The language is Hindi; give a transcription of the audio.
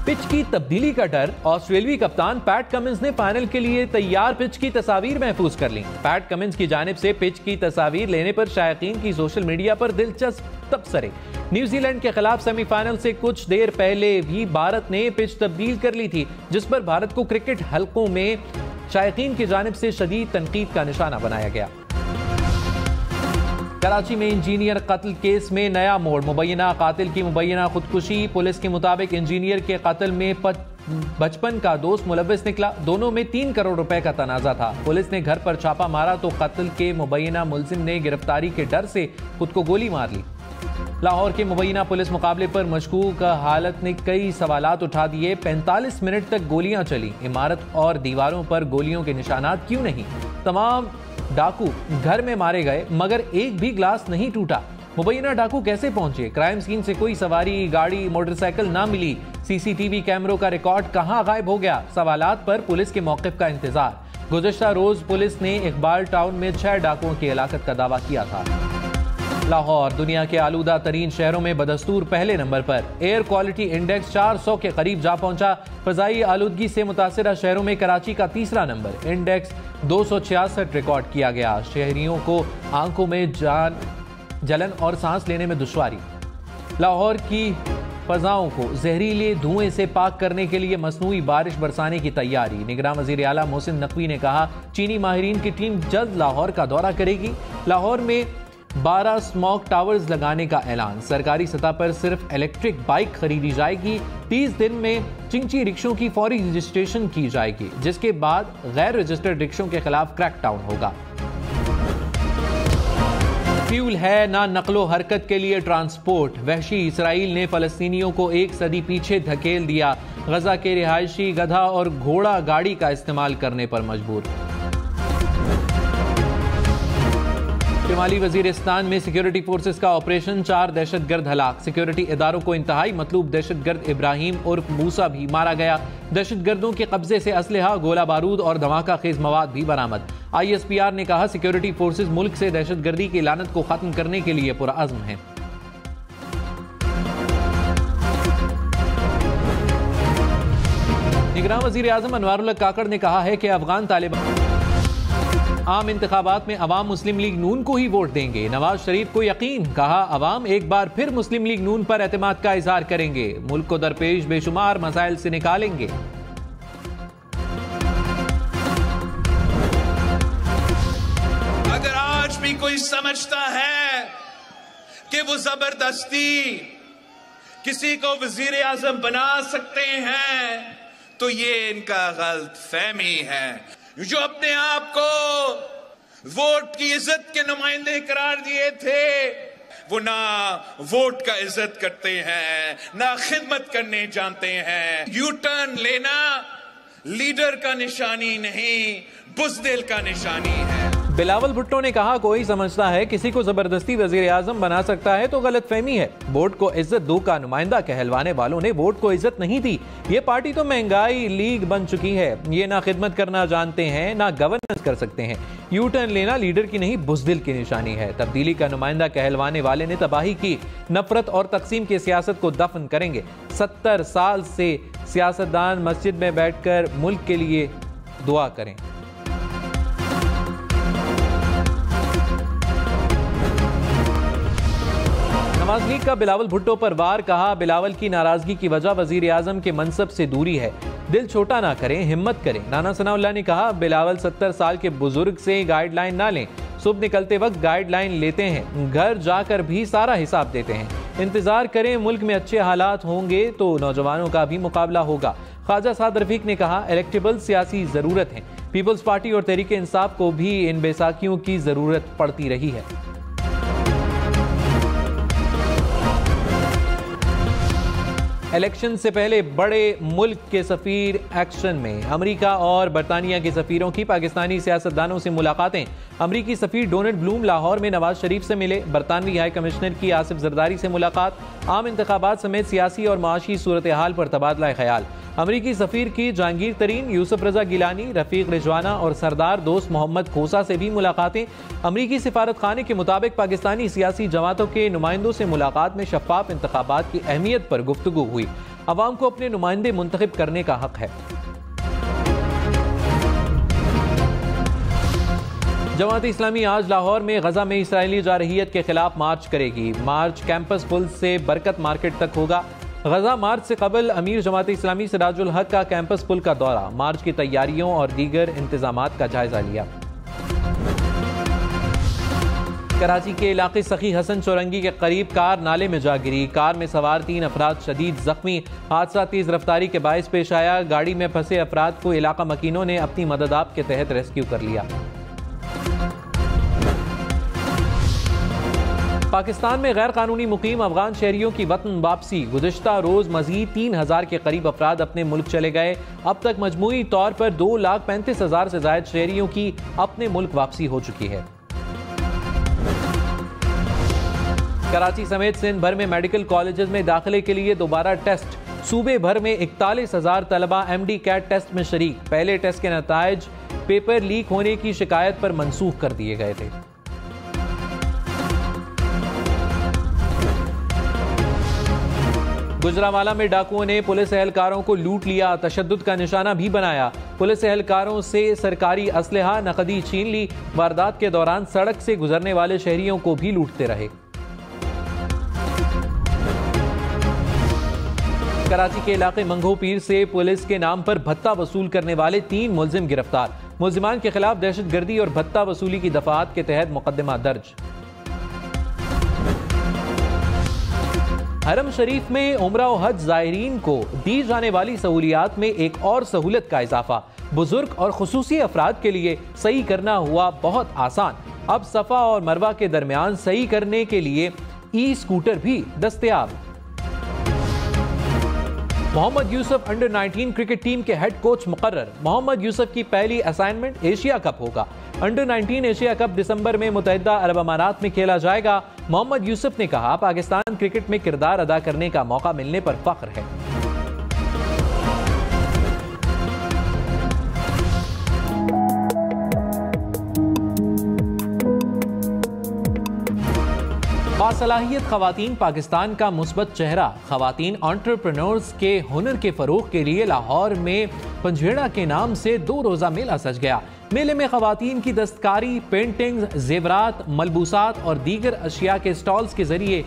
पिच की तब्दीली का डर। ऑस्ट्रेलियाई कप्तान पैट कमिंस ने फाइनल के लिए तैयार पिच की तस्वीर महफूज कर ली। पैट कमिंस की जानिब से पिच की तस्वीर लेने पर शायकीन की सोशल मीडिया पर दिलचस्प तबसरे। न्यूजीलैंड के खिलाफ सेमीफाइनल से कुछ देर पहले भी भारत ने पिच तब्दील कर ली थी, जिस पर भारत को क्रिकेट हलकों में शायकीन की जानिब से शदीद तनकीद का निशाना बनाया गया। कराची में इंजीनियर कत्ल केस में नया मोड़। मुबैना कातिल की मुबैना खुदकुशी। पुलिस के मुताबिक इंजीनियर के कत्ल में बचपन का दोस्त मुलव्विस निकला। दोनों में 3 करोड़ रुपए का तनाजा था। पुलिस ने घर पर छापा मारा तो कत्ल के मुबैना मुलजिम ने गिरफ्तारी के डर से खुद को गोली मार ली। लाहौर के मुबैना पुलिस मुकाबले पर मशकूक हालत ने कई सवालात उठा दिए। 45 मिनट तक गोलियां चली। इमारत और दीवारों पर गोलियों के निशानात क्यों नहीं? तमाम डाकू घर में मारे गए मगर एक भी ग्लास नहीं टूटा। मुबैना डाकू कैसे पहुंचे? क्राइम सीन से कोई सवारी, गाड़ी, मोटरसाइकिल ना मिली। सीसीटीवी कैमरों का रिकॉर्ड कहां गायब हो गया? सवालात पर पुलिस के मौक़िफ़ का इंतजार। गुज़श्ता रोज पुलिस ने इकबाल टाउन में 6 डाकुओं की हिलाकत का दावा किया था। लाहौर दुनिया के आलूदा तरीन शहरों में बदस्तूर पहले नंबर पर। एयर क्वालिटी इंडेक्स 400 के करीब जा पहुंचा। फजाई आलूदगी से मुतासिरा शहरों में कराची का तीसरा नंबर। इंडेक्स 266 रिकॉर्ड किया गया। शहरियों को आंखों में जलन और सांस लेने में दुश्वारी। लाहौर की फजाओं को जहरीले धुएं से पाक करने के लिए मसनूई बारिश बरसाने की तैयारी। निगरान वज़ीर आला मोहसिन नकवी ने कहा, चीनी माहिरीन की टीम जल्द लाहौर का दौरा करेगी। लाहौर में 12 स्मोक टावर्स लगाने का ऐलान। सरकारी सतह पर सिर्फ इलेक्ट्रिक बाइक खरीदी जाएगी। 30 दिन में चिंची रिक्शों की फौरी रजिस्ट्रेशन की जाएगी, जिसके बाद गैर रजिस्टर्ड रिक्शों के खिलाफ क्रैकडाउन होगा। फ्यूल है ना नकलो हरकत के लिए ट्रांसपोर्ट। वहशी इसराइल ने फलस्तीनियों को 1 सदी पीछे धकेल दिया। गजा के रिहायशी गधा और घोड़ा गाड़ी का इस्तेमाल करने पर मजबूर। शिमाली वजीरिस्तान में सिक्योरिटी फोर्सेस का ऑपरेशन, 4 दहशतगर्द हलाक। सिक्योरिटी इदारों को इंतहाई मतलूब दहशतगर्द इब्राहिम उर्फ मूसा भी मारा गया। दहशतगर्दों के कब्जे से असलहा, गोला बारूद और धमाका खेज मवाद भी बरामद। ISPR ने कहा, सिक्योरिटी फोर्सेस मुल्क से दहशतगर्दी की लानत को खत्म करने के लिए पुरअज़्म हैं। निगरान वज़ीर आज़म अनवारुल्लाह काकड़ ने कहा है कि अफगान तालिबान आम इंतखाबात में अवाम मुस्लिम लीग नून को ही वोट देंगे। नवाज शरीफ को यकीन। कहा, अवाम एक बार फिर मुस्लिम लीग नून पर एतमाद का इजहार करेंगे। मुल्क को दरपेश बेशुमार मसाइल से निकालेंगे। अगर आज भी कोई समझता है कि वो जबरदस्ती किसी को वजीर आजम बना सकते हैं तो ये इनका गलत फहमी है। जो अपने आप को वोट की इज्जत के नुमाइंदे करार दिए थे, वो ना वोट का इज्जत करते हैं, ना खिदमत करने जानते हैं। यू टर्न लेना लीडर का निशानी नहीं, बुज़दिल का निशानी है। बिलावल भुट्टो ने कहा, कोई समझता है किसी को जबरदस्ती वजीर आजम बना सकता है तो गलत फहमी है। वोट को इज्जत दो का नुमाइंदा कहलवाने वालों ने वोट को इज्जत नहीं दी। ये पार्टी तो महंगाई लीग बन चुकी है। ये ना खिदमत करना जानते हैं, ना गवर्नेंस कर सकते हैं। यू टर्न लेना लीडर की नहीं, बुज़दिल की निशानी है। तब्दीली का नुमाइंदा कहलवाने वाले ने तबाही की। नफरत और तकसीम की सियासत को दफन करेंगे। 70 साल से सियासतदान मस्जिद में बैठकर मुल्क के लिए दुआ करें। नवाज लीग का बिलावल भुट्टो पर वार। कहा, बिलावल की नाराजगी की वजह वजीर आजम के मनसब से दूरी है। दिल छोटा ना करें, हिम्मत करें। नाना सनाउल्लाह ने कहा, बिलावल 70 साल के बुजुर्ग से गाइडलाइन ना लें। सुबह निकलते वक्त गाइडलाइन लेते हैं, घर जाकर भी सारा हिसाब देते हैं। इंतजार करें, मुल्क में अच्छे हालात होंगे तो नौजवानों का भी मुकाबला होगा। ख्वाजा साद रफीक ने कहा, इलेक्टेबल सियासी जरूरत है। पीपल्स पार्टी और तहरीक इंसाफ को भी इन बैसाखियों की जरूरत पड़ती रही है। इलेक्शन से पहले बड़े मुल्क के सफीर एक्शन में। अमेरिका और बरतानिया के सफीरों की पाकिस्तानी सियासतदानों से मुलाकातें। अमेरिकी सफीर डोनाल्ड ब्लूम लाहौर में नवाज शरीफ से मिले। बरतानवी हाई कमिश्नर की आसिफ जरदारी से मुलाकात। आम इंतखाबात समेत सियासी और माशी सूरत हाल पर तबादला ख्याल। अमरीकी सफीर की जहांगीर तरीन, यूसुफ रजा गिलानी, रफीक रिजवाना और सरदार दोस्त मोहम्मद खोसा से भी मुलाकातें। अमरीकी सिफारत खाने के मुताबिक पाकिस्तानी सियासी जमातों के नुमाइंदों से मुलाकात में शफाफ इंतखाबात की अहमियत पर गुफ्तगू हुई। अवाम को अपने नुमाइंदे मुंतखब करने का हक है। जमात इस्लामी आज लाहौर में गजा में इसराइली जारहियत के खिलाफ मार्च करेगी। मार्च कैंपस पुल से बरकत मार्केट तक होगा। गजा मार्च से कबल अमीर जमात इस्लामी सिराजुल हक का कैंपस पुल का दौरा, मार्च की तैयारियों और दीगर इंतजामात का जायजा लिया। कराची के इलाके सखी हसन चौरंगी के करीब कार नाले में जा गिरी। कार में सवार 3 अफराद शदीद जख्मी। हादसा तेज रफ्तारी के बायस पेश आया। गाड़ी में फंसे अफराद को इलाका मकीनों ने अपनी मदद आप के तहत रेस्क्यू कर लिया। पाकिस्तान में गैर कानूनी मुकीम अफगान शहरियों की वतन वापसी। गुज़िश्ता रोज मजीद 3000 के करीब अफराद अपने मुल्क चले गए। अब तक मजमूई तौर पर 2,35,000 से ज्यादा शहरियों की अपने मुल्क वापसी हो चुकी है। कराची समेत सिंध भर में मेडिकल कॉलेजेस में दाखिले के लिए दोबारा टेस्ट। सूबे भर में 41,000 तलबा MD कैट टेस्ट में शरीक। पहले टेस्ट के नताइज पेपर लीक होने की शिकायत पर मनसूख कर दिए गए थे। गुजरांवाला में डाकुओं ने पुलिस एहलकारों को लूट लिया, तशद्दुद का निशाना भी बनाया। पुलिस एहलकारों से सरकारी असलहा नकदी छीन ली। वारदात के दौरान सड़क से गुजरने वाले शहरियों को भी लूटते रहे। कराची के इलाके मंगो पीर से पुलिस के नाम पर भत्ता वसूल करने वाले 3 मुलजिम गिरफ्तार। मुलजिमान के खिलाफ दहशतगर्दी और भत्ता वसूली की दफात के तहत मुकदमा दर्ज। हरम शरीफ में उम्रा और हज ज़ायरीन को दी जाने वाली सहूलियात में एक और सहूलत का इजाफा। बुजुर्ग और खुसूसी अफराद के लिए सही करना हुआ बहुत आसान। अब सफ़ा और मरवा के दरमियान सही करने के लिए ई-स्कूटर भी दस्तयाब। Mohammad Yusuf under 19 cricket team के हेड कोच मुकर्रर। मोहम्मद यूसुफ की पहली असाइनमेंट एशिया कप होगा। अंडर 19 एशिया कप दिसंबर में मुत्तहिदा अरब अमारात में खेला जाएगा। मोहम्मद यूसुफ ने कहा, पाकिस्तान क्रिकेट में किरदार अदा करने का मौका मिलने पर फख्र है। बासलाहियत खवातीन पाकिस्तान का मुस्बत चेहरा। खवातीन एंटरप्रेन्योर्स के हुनर के फरोग के लिए लाहौर में पंजेड़ा के नाम से 2 रोजा मेला सज गया। मेले में खवातीन की दस्तकारी, पेंटिंग्स, जेवरात, मलबूसात और दीगर अशिया के स्टॉल्स के जरिए